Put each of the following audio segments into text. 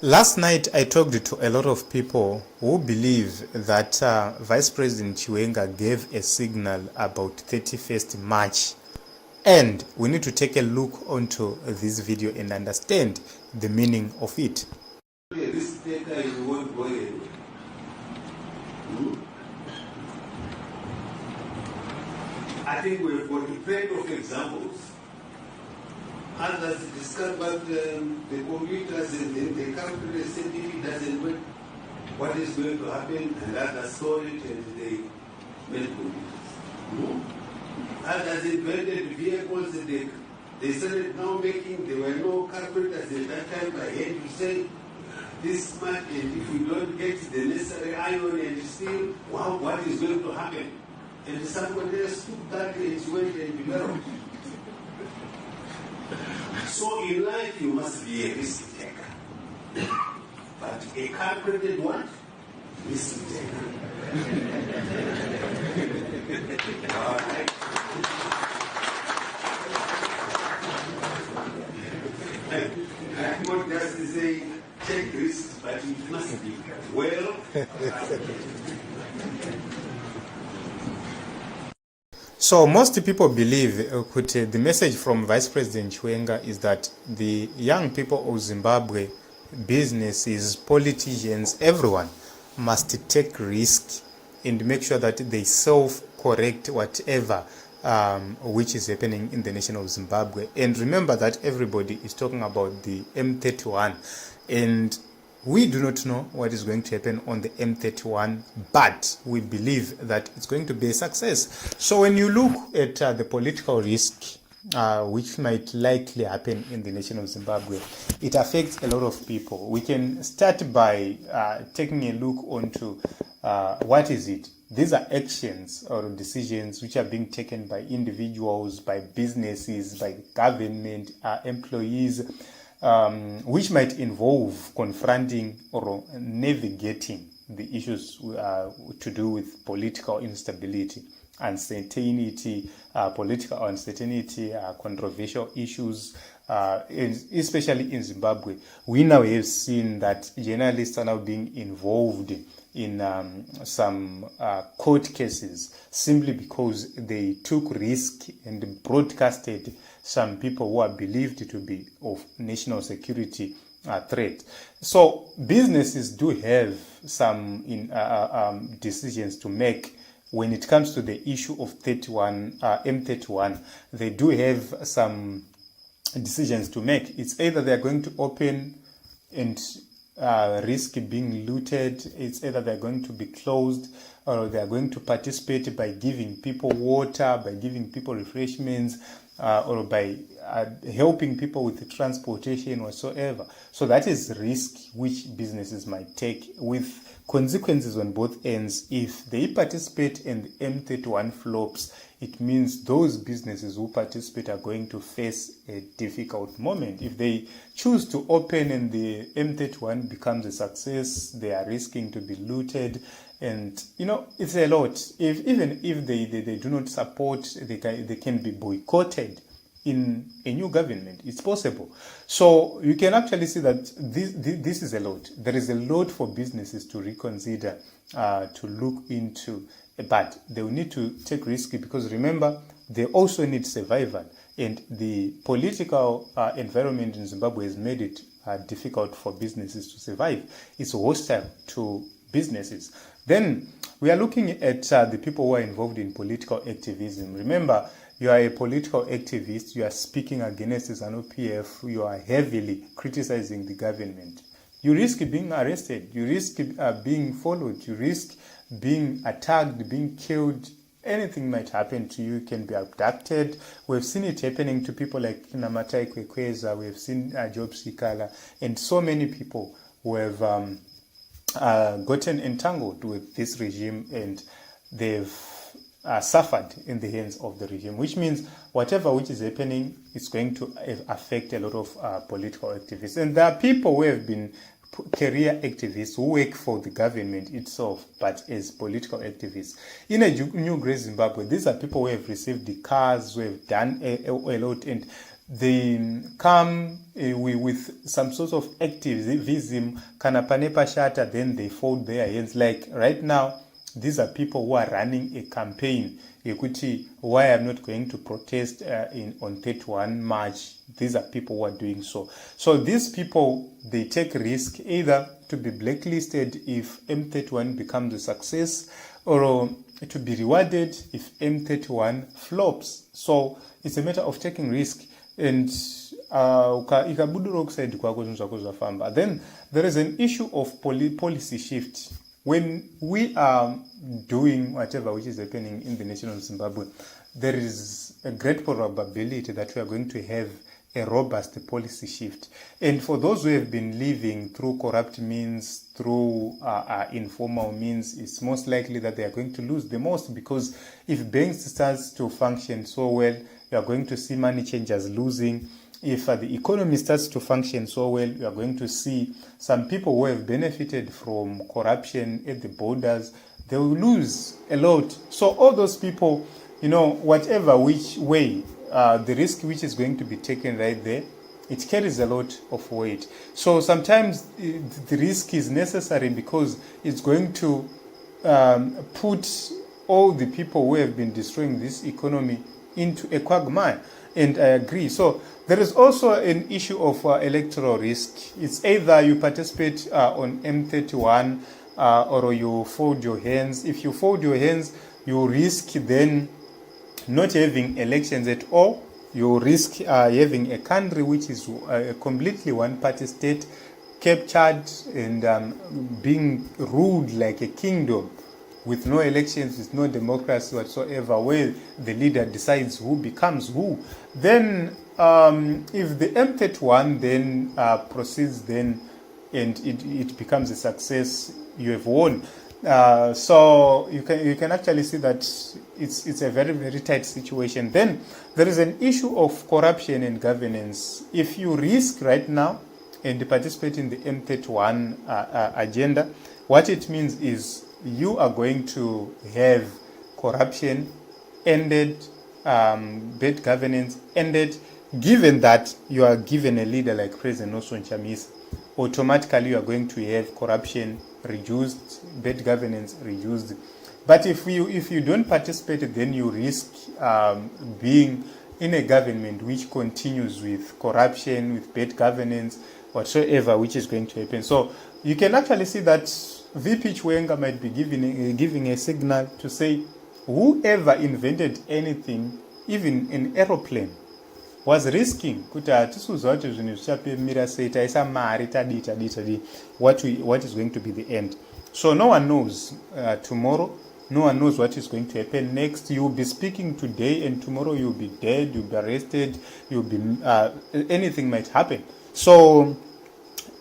Last night, I talked to a lot of people who believe that Vice President Chiwenga gave a signal about 31st March. And we need to take a look onto this video and understand the meaning of it. This data you won't go anywhere. I think we've got plenty of examples. Others discovered the computers and then they calculate said if it doesn't work, what is going to happen, and others saw it and they made computers. Others invented vehicles and they started now making, there were no calculators at that time. I had to say this much, and if we don't get the necessary iron and steel, wow, what is going to happen? And somebody else took that and went and developed. So in life you must be a risk taker. But a calculated one, risk taker. All right. I'm not just saying take risks, but it must be well. So most people believe the message from Vice President Chiwenga is that the young people of Zimbabwe, businesses, politicians, everyone must take risk and make sure that they self-correct whatever which is happening in the nation of Zimbabwe. And remember that everybody is talking about the M31, and we do not know what is going to happen on the M31, but we believe that it's going to be a success. So when you look at the political risk which might likely happen in the nation of Zimbabwe, it affects a lot of people. We can start by taking a look onto what is it. These are actions or decisions which are being taken by individuals, by businesses, by government, employees, which might involve confronting or navigating the issues to do with political instability, uncertainty, political uncertainty, controversial issues, especially in Zimbabwe. We now have seen that journalists are now being involved in some court cases simply because they took risk and broadcasted some people who are believed to be of national security threat. So businesses do have some decisions to make when it comes to the issue of M31. They do have some decisions to make. It's either they're going to open and risk being looted, it's either they're going to be closed, or they're going to participate by giving people water, by giving people refreshments, or by helping people with transportation whatsoever. So that is risk which businesses might take, with consequences on both ends. If they participate and the M31 flops, it means those businesses who participate are going to face a difficult moment. If they choose to open and the M31 becomes a success, they are risking to be looted. And, it's a lot. Even if they do not support, they can be boycotted in a new government. It's possible. So you can actually see that this is a lot. There is a lot for businesses to reconsider, to look into, but they will need to take risk because remember, they also need survival. And the political environment in Zimbabwe has made it difficult for businesses to survive. It's hostile to businesses. Then we are looking at the people who are involved in political activism. Remember, you are a political activist, you are speaking against ZANU-PF, you are heavily criticizing the government. You risk being arrested, you risk being followed, you risk being attacked, being killed. Anything might happen to you. You can be abducted. We've seen it happening to people like Namatai Kwekweza, we've seen Job Sikala, and so many people who have gotten entangled with this regime, and they've suffered in the hands of the regime, which means whatever which is happening is going to affect a lot of political activists. And there are people who have been career activists who work for the government itself, but as political activists. In a new Great Zimbabwe, these are people who have received the cars, who have done a lot, and they come with some sort of activism, kana pane pashata, then they fold their hands. Like right now, these are people who are running a campaign. Why I'm not going to protest on 31 March. These are people who are doing so. So these people, they take risk either to be blacklisted if M31 becomes a success, or to be rewarded if M31 flops. So it's a matter of taking risk. And ikabudura kuside kwako zvinhu zvako zvafamba. Then there is an issue of policy shift. When we are doing whatever which is happening in the nation of Zimbabwe, there is a great probability that we are going to have a robust policy shift. And for those who have been living through corrupt means, through informal means, it's most likely that they are going to lose the most, because if banks starts to function so well, you are going to see money changers losing. If the economy starts to function so well, you are going to see some people who have benefited from corruption at the borders, they will lose a lot. So all those people, whatever which way, the risk which is going to be taken right there, it carries a lot of weight. So sometimes the risk is necessary because it's going to put all the people who have been destroying this economy into a quagmire. And I agree. So there is also an issue of electoral risk. It's either you participate on M31 or you fold your hands. If you fold your hands, you risk then not having elections at all. You risk having a country which is a completely one-party state, captured and being ruled like a kingdom, with no elections, with no democracy whatsoever, where the leader decides who becomes who. Then if the M31 then proceeds then and it becomes a success, you have won. So you can actually see that it's a very, very tight situation. Then there is an issue of corruption and governance. If you risk right now and participate in the M31 agenda, what it means is you are going to have corruption ended, bad governance ended. Given that you are given a leader like President Nelson Chamisa, automatically you are going to have corruption reduced, bad governance reduced. But if you don't participate, then you risk being in a government which continues with corruption, with bad governance, whatsoever, which is going to happen. So you can actually see that VP Chiwenga might be giving a signal to say whoever invented anything, even an aeroplane, was risking kuti hatisuziva kuti zvinhu zvichapemira sei, taisa mari tadi what is going to be the end. So no one knows tomorrow. No one knows what is going to happen next. You will be speaking today and tomorrow you will be dead, you will be arrested, you will be anything might happen. So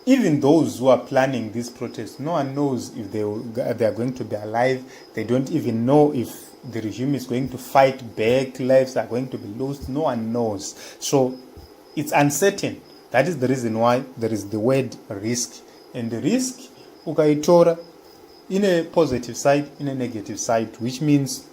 even those who are planning this protest, no one knows if they are going to be alive. They don't even know if the regime is going to fight back, lives are going to be lost. No one knows. So it's uncertain. That is the reason why there is the word risk. And the risk, ukaitora, in a positive side, in a negative side, which means